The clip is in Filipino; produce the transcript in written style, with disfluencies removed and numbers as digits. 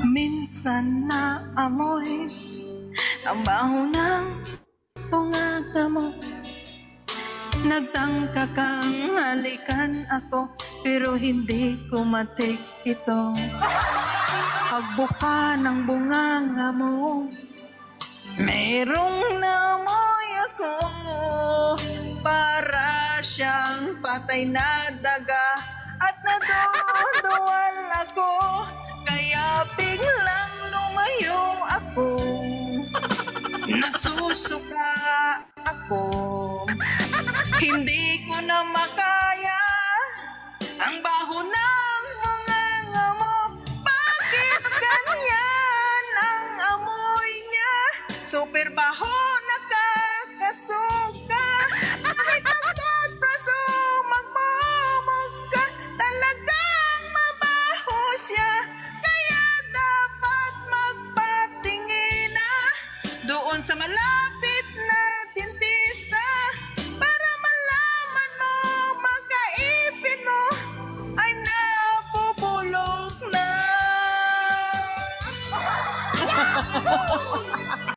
Minsan na amoy ang baho ng tunganga mo. Nagtangka kang halikan ako, pero hindi ko matik ito. Pagbuka ng bunganga mo, merong namoy ako. Para siyang patay na daga at naduduwal ako. Kaya biglang lumayo ako, nasusuka ako. Hindi ko na makaya ang baho ng bunganga mo. Bakit ganyan ang amoy niya? Super baho, nakakasuka. Kahit nagtatraso, magmamag ka, talagang mabaho siya. Kaya dapat magpatingin na doon sa malapit na dentista, para malaman mo magkaipin mo ay napupulok na.